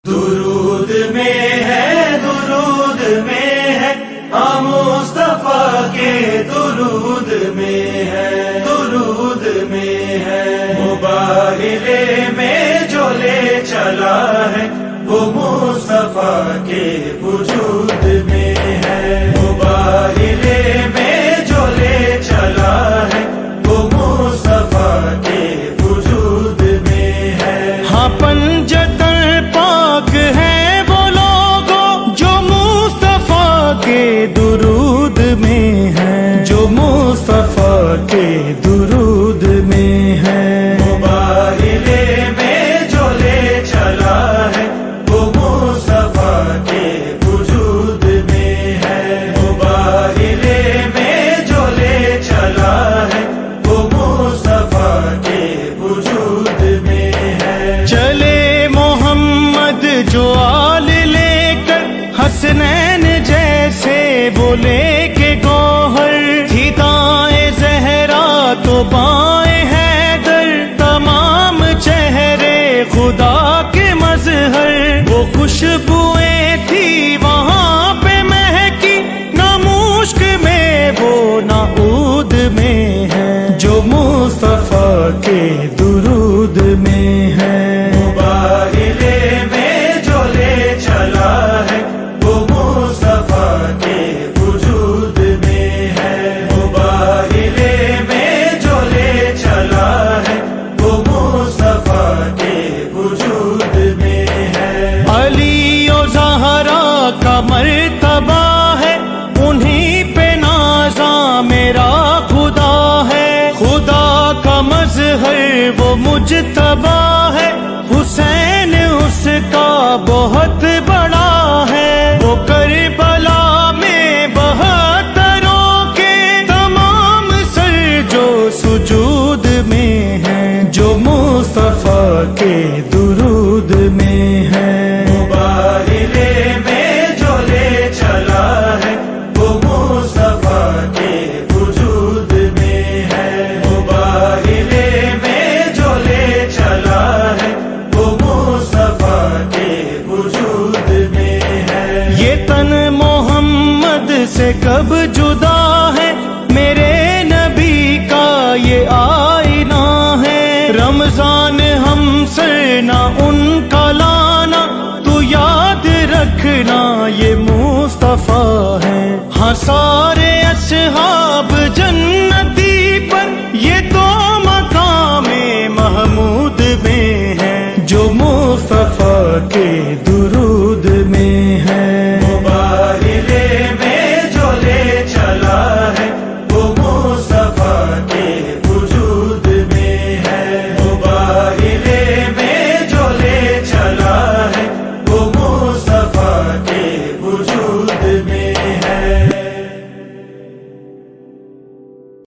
درود میں ہے، درود میں ہے، مصطفیٰ کے درود میں ہے، درود میں ہے۔ مباہلے میں جو لے چلا ہے وہ مصطفیٰ کے وجود میں ہے۔ مباہلے میں جو لے چلا ہے وہ مصطفیٰ کے وجود میں ہے۔ ہاں پنجتن پاک ہے وہ لوگوں جو مصطفیٰ کے درود میں ہے، جو مصطفیٰ کے درود میں ہے۔ مباہلے میں جو لے چلا ہے وہ مصطفیٰ کے وجود میں ہے۔ مباہلے میں جو لے چلا ہے وہ مصطفیٰ کے وجود میں ہے۔ چلے محمد جو آل لے کر حسنین جیسے وہ لے کے گوہر، تھی دائیں زہرا تو بائیں حیدر، تمام چہرے خدا کے مظہر۔ وہ خوشبوئیں تھی وہاں پہ مہکی، نہ مشک میں وہ نہ عود میں ہے، جو مصطفیٰ کے درود میں ہے۔ مباہلے میں جو لے چلا ہے وہ مصطفیٰ کے وجود میں ہے۔ مباہلے میں جو لے چلا ہے وہ مصطفیٰ کے وجود میں ہے۔ علی و زہرا کا مرتبہ ہے، انہیں پہ نازاں میرا خدا ہے۔ خدا کا مظہر وہ مجتبی ہے، حسین اس کا بہت بڑا ہے۔ وہ کربلا میں 72 کے تمام سر جو سجود میں ہیں، جو مصطفیٰ کے درود میں ہے۔ مباہلے میں جو لے چلا ہے وہ مصطفیٰ کے وجود میں ہے۔ مباہلے میں جو لے چلا ہے وہ مصطفیٰ کے وجود میں ہے۔ یہ تن محمد سے کب جدا ہے، میرے نبی کا یہ آئینہ ہے۔ رمضان ہم سے نہ ان کا لانا، تو یاد رکھنا یہ مصطفیٰ ہے۔ ہاں سارے اصحاب جنتی پر یہ تو مقام محمود میں ہے، جو مصطفیٰ کے درود